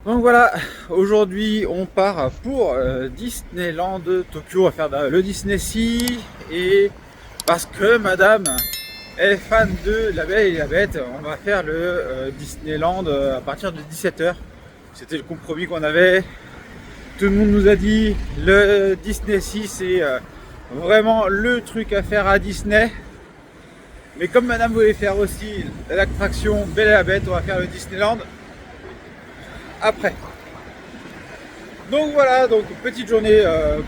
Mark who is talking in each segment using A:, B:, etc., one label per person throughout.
A: Donc voilà, aujourd'hui on part pour Disneyland Tokyo, on va faire le Disney Sea, et parce que madame est fan de La Belle et la Bête, on va faire le Disneyland à partir de 17h. C'était le compromis qu'on avait. Tout le monde nous a dit le Disney Sea c'est vraiment le truc à faire à Disney. Mais comme madame voulait faire aussi l'attraction Belle et la Bête, on va faire le Disneyland après. Donc voilà, donc petite journée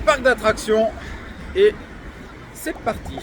A: parc d'attractions et c'est parti.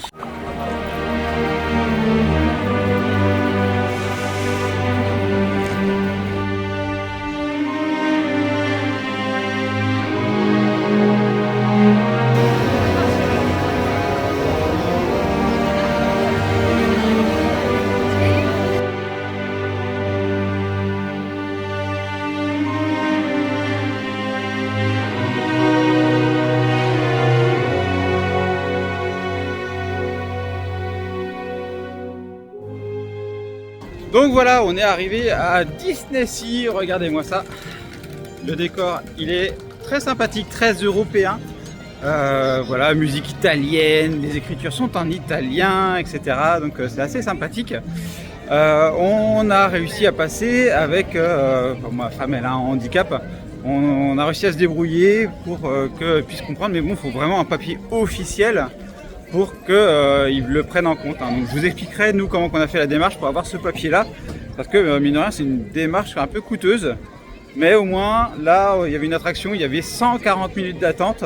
A: Donc voilà, on est arrivé à Disney Sea, regardez-moi ça. Le décor, il est très sympathique, très européen. Voilà, musique italienne, les écritures sont en italien, etc. Donc c'est assez sympathique. On a réussi à passer avec, ma femme elle a un handicap, on a réussi à se débrouiller pour qu'elle puisse comprendre, mais bon, il faut vraiment un papier officiel pour qu'ils le prennent en compte. Donc je vous expliquerai nous comment on a fait la démarche pour avoir ce papier là, parce que mine de rien c'est une démarche un peu coûteuse, mais au moins là il y avait une attraction, il y avait 140 minutes d'attente,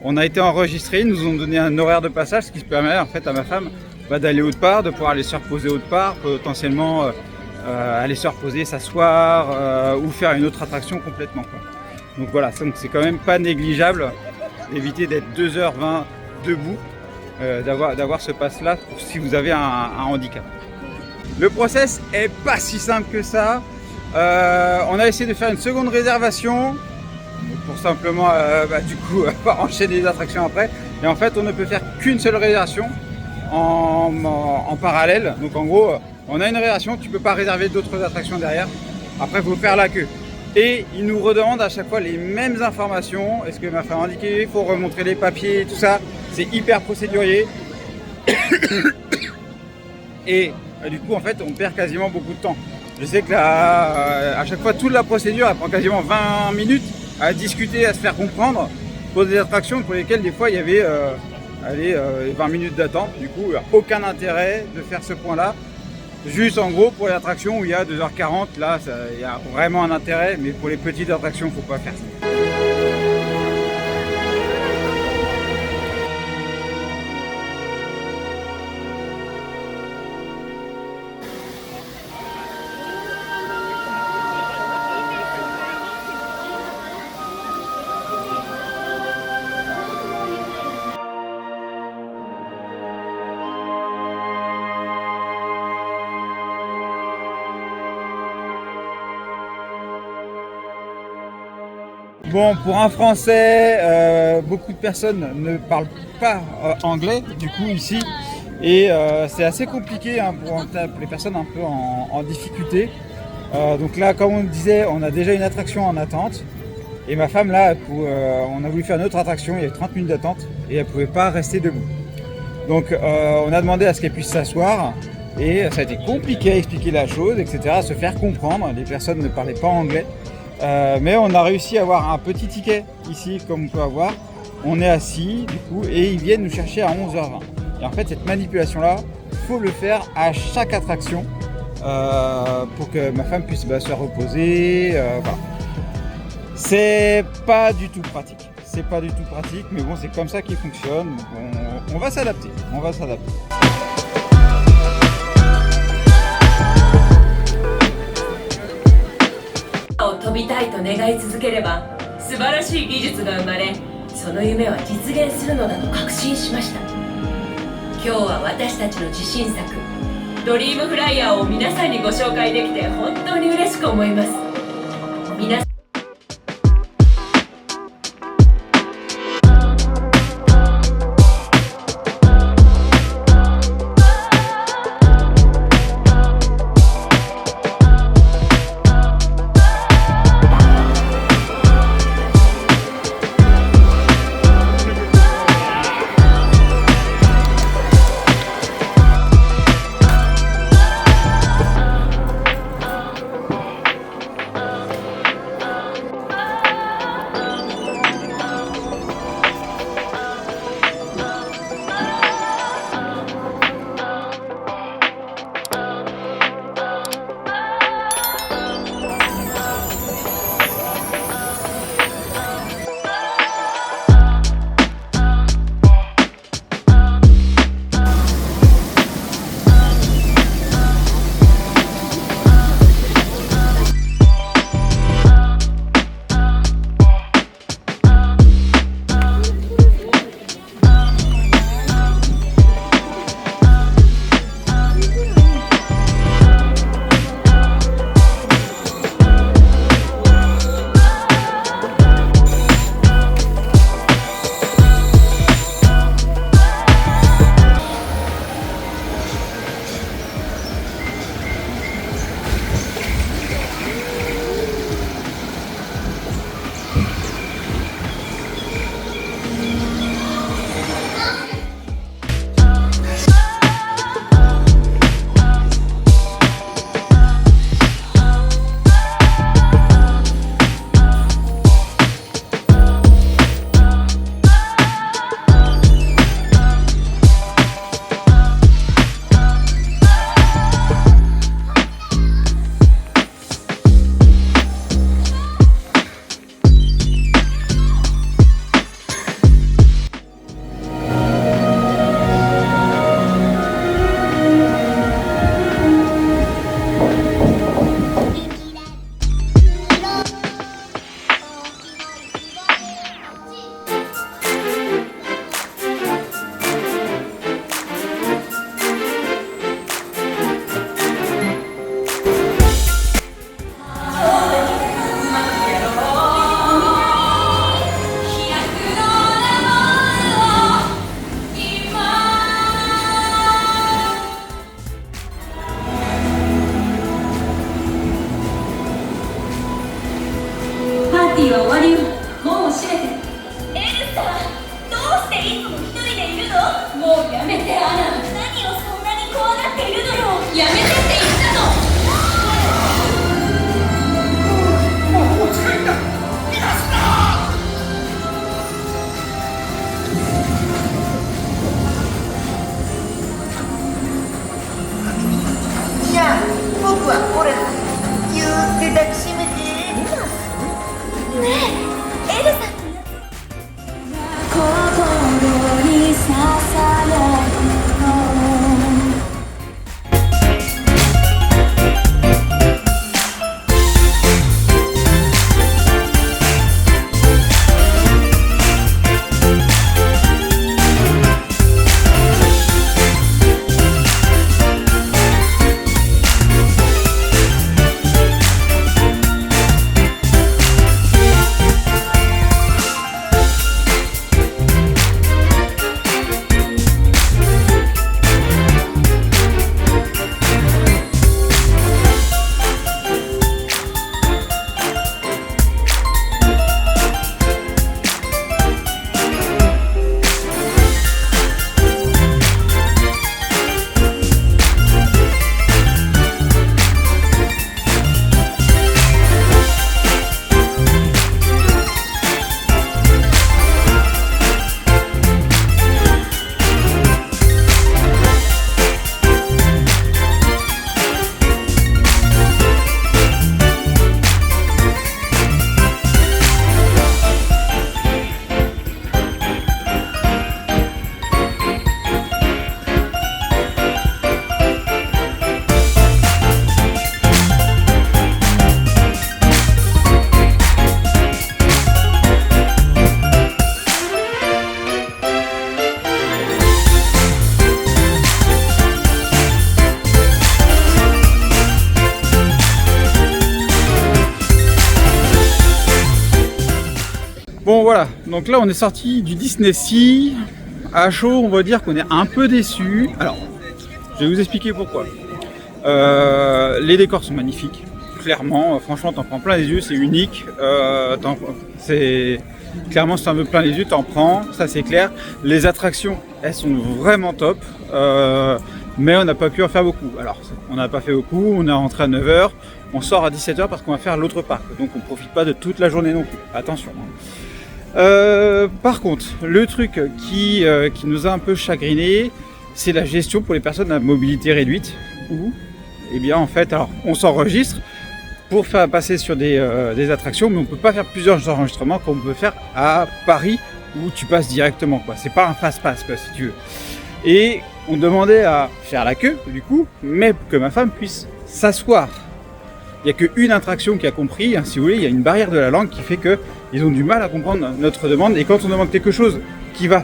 A: on a été enregistré, ils nous ont donné un horaire de passage, ce qui se permet en fait à ma femme d'aller autre part, de pouvoir aller se reposer autre part, potentiellement aller se reposer, s'asseoir ou faire une autre attraction complètement quoi. Donc voilà, c'est quand même pas négligeable d'éviter d'être 2h20 debout, d'avoir ce pass là pour si vous avez un handicap. Le process est pas si simple que ça. On a essayé de faire une seconde réservation pour simplement du coup pas enchaîner les attractions après, et en fait on ne peut faire qu'une seule réservation en parallèle. Donc en gros on a une réservation, tu peux pas réserver d'autres attractions derrière, après il faut faire la queue. Et ils nous redemandent à chaque fois les mêmes informations. Est-ce que ma femme a indiqué, il faut remontrer les papiers, tout ça. C'est hyper procédurier. Et du coup, en fait, on perd quasiment beaucoup de temps. Je sais que là, à chaque fois, toute la procédure, elle prend quasiment 20 minutes à discuter, à se faire comprendre pour des attractions pour lesquelles, des fois, il y avait 20 minutes d'attente. Du coup, il n'y a aucun intérêt de faire ce point-là. Juste en gros pour les attractions où il y a 2h40, là il y a vraiment un intérêt, mais pour les petites attractions, il ne faut pas faire ça. Bon, pour un Français, beaucoup de personnes ne parlent pas anglais, du coup, ici. Et c'est assez compliqué pour les personnes un peu en difficulté. Donc là, comme on disait, on a déjà une attraction en attente. Et ma femme, là, on a voulu faire une autre attraction, il y avait 30 minutes d'attente, et elle ne pouvait pas rester debout. Donc on a demandé à ce qu'elle puisse s'asseoir. Et ça a été compliqué à expliquer la chose, etc., à se faire comprendre. Les personnes ne parlaient pas anglais. Mais on a réussi à avoir un petit ticket ici, comme on peut avoir. On est assis du coup et ils viennent nous chercher à 11h20. Et en fait cette manipulation là, il faut le faire à chaque attraction pour que ma femme puisse se reposer. Voilà. C'est pas du tout pratique. C'est pas du tout pratique, mais bon c'est comme ça qu'il fonctionne. On va s'adapter. On va s'adapter.
B: 飛びたいと願い続ければ素晴らしい技術が生まれ、その夢は実現するのだと確信しました。今日は私たちの自信作ドリームフライヤーを皆さんにご紹介できて本当に嬉しく思います。皆さんーティーは終わりよ。門を閉めて。エルサ、どうしていつも一人でいるの？もうやめて、アナ。何をそんなに怖がっているのよ。やめてって言ったの。
C: もう近いんだ。逃がすな。
D: じゃあ僕はこれだ。ぎゅーって抱きしめて。
B: ねえ、エルサ。心にささやく
A: Bon voilà, donc là on est sorti du Disney Sea. À chaud, on va dire qu'on est un peu déçu. Alors, je vais vous expliquer pourquoi. Les décors sont magnifiques, clairement. Franchement, t'en prends plein les yeux, c'est unique. Clairement, si t'en veux plein les yeux, t'en prends, ça c'est clair. Les attractions, elles sont vraiment top. Mais on n'a pas pu en faire beaucoup. Alors, on n'a pas fait beaucoup, on est rentré à 9h, on sort à 17h parce qu'on va faire l'autre parc. Donc on ne profite pas de toute la journée non plus. Attention. Par contre, le truc qui nous a un peu chagriné, c'est la gestion pour les personnes à mobilité réduite. Où, eh bien en fait, alors on s'enregistre pour faire passer sur des attractions, mais on ne peut pas faire plusieurs enregistrements comme on peut faire à Paris où tu passes directement, quoi. C'est pas un fast-pass, quoi, si tu veux. Et on demandait à faire la queue, du coup, mais que ma femme puisse s'asseoir. Il n'y a qu'une attraction qui a compris, hein, si vous voulez, il y a une barrière de la langue qui fait qu'ils ont du mal à comprendre notre demande. Et quand on demande quelque chose qui va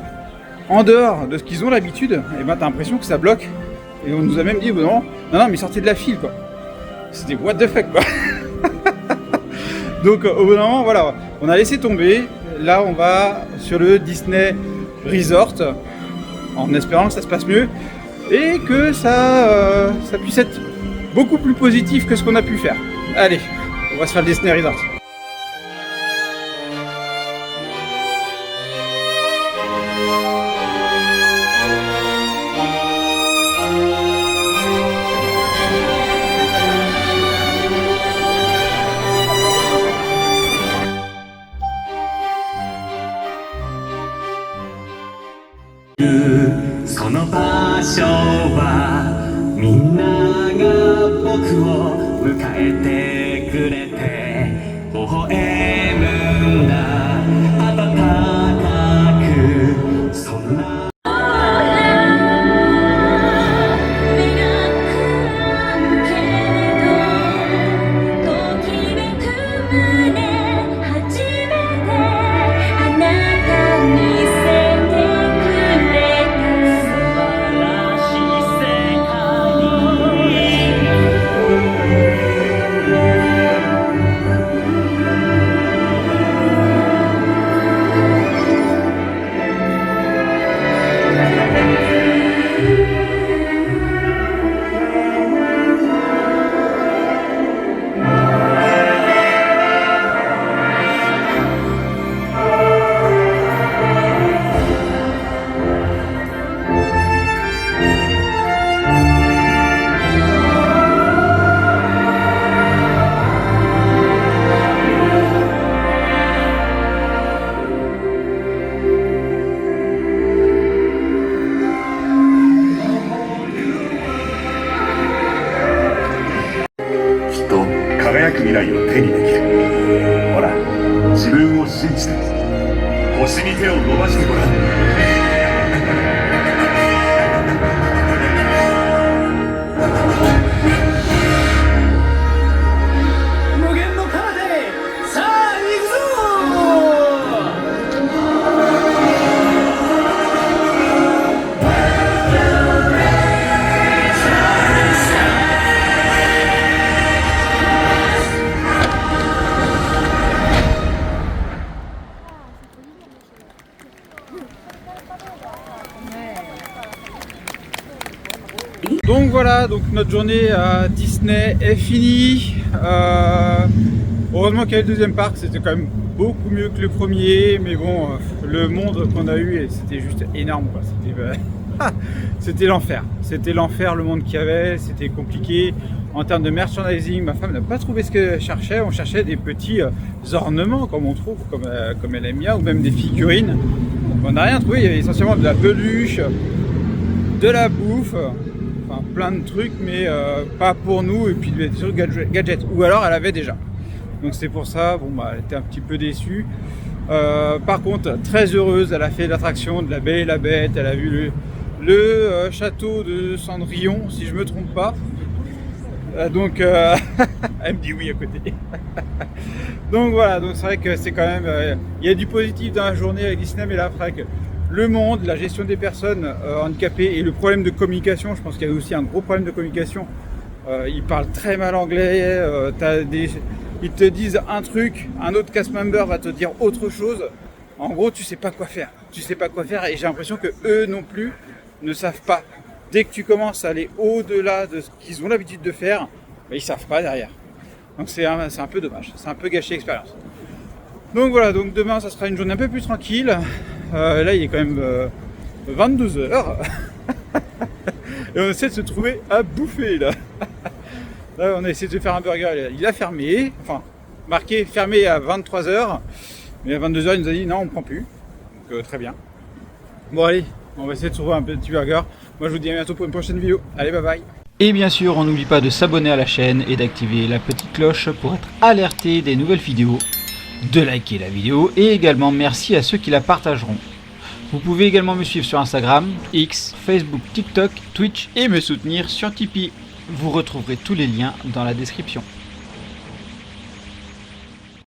A: en dehors de ce qu'ils ont l'habitude, et ben t'as l'impression que ça bloque. Et on nous a même dit, non, mais sortez de la file, quoi. C'était what the fuck, quoi. Donc au bout d'un moment, voilà, on a laissé tomber. Là, on va sur le Disney Resort, en espérant que ça se passe mieux et que ça puisse être beaucoup plus positif que ce qu'on a pu faire. Allez, on va se faire le Disney Resort.
E: 「その場所はみんなが僕を迎えてくれて微笑むんだ温かくそんな」
F: 未来を手にできる。ほら、自分を信じて星に手を伸ばしてごらん。
A: Donc voilà, donc notre journée à Disney est finie. Heureusement qu'il y a le deuxième parc, c'était quand même beaucoup mieux que le premier, mais bon, le monde qu'on a eu, c'était juste énorme, quoi. C'était l'enfer. C'était l'enfer, le monde qu'il y avait, c'était compliqué. En termes de merchandising, ma femme n'a pas trouvé ce qu'elle cherchait. On cherchait des petits ornements, comme on trouve, comme elle aime bien, ou même des figurines. On n'a rien trouvé, il y avait essentiellement de la peluche, de la bouffe, enfin plein de trucs, mais pas pour nous, et puis des trucs gadgets, ou alors elle avait déjà. Donc c'est pour ça, bon bah elle était un petit peu déçue. Par contre, très heureuse, elle a fait l'attraction de la Belle et la Bête, elle a vu le château de Cendrillon, si je me trompe pas. Donc elle me dit oui à côté. Donc voilà, donc c'est vrai que c'est quand même, il y a du positif dans la journée avec Disney, mais là après que le monde, la gestion des personnes handicapées et le problème de communication, je pense qu'il y a aussi un gros problème de communication. Ils parlent très mal anglais, ils te disent un truc, un autre cast member va te dire autre chose. En gros, tu sais pas quoi faire. Tu sais pas quoi faire et j'ai l'impression que eux non plus ne savent pas. Dès que tu commences à aller au-delà de ce qu'ils ont l'habitude de faire, bah, ils savent pas derrière. Donc c'est un peu dommage, c'est un peu gâché l'expérience. Donc voilà, donc demain ça sera une journée un peu plus tranquille. Là il est quand même 22h. Et on essaie de se trouver à bouffer là. Là on a essayé de faire un burger, il a fermé, enfin marqué fermé à 23h. Mais à 22h il nous a dit non on prend plus. Donc très bien. Bon allez, on va essayer de trouver un petit burger. Moi je vous dis à bientôt pour une prochaine vidéo. Allez bye bye. Et bien sûr on n'oublie pas de s'abonner à la chaîne et d'activer la petite cloche pour être alerté des nouvelles vidéos, de liker la vidéo et également merci à ceux qui la partageront. Vous pouvez également me suivre sur Instagram, X, Facebook, TikTok, Twitch et me soutenir sur Tipeee. Vous retrouverez tous les liens dans la description.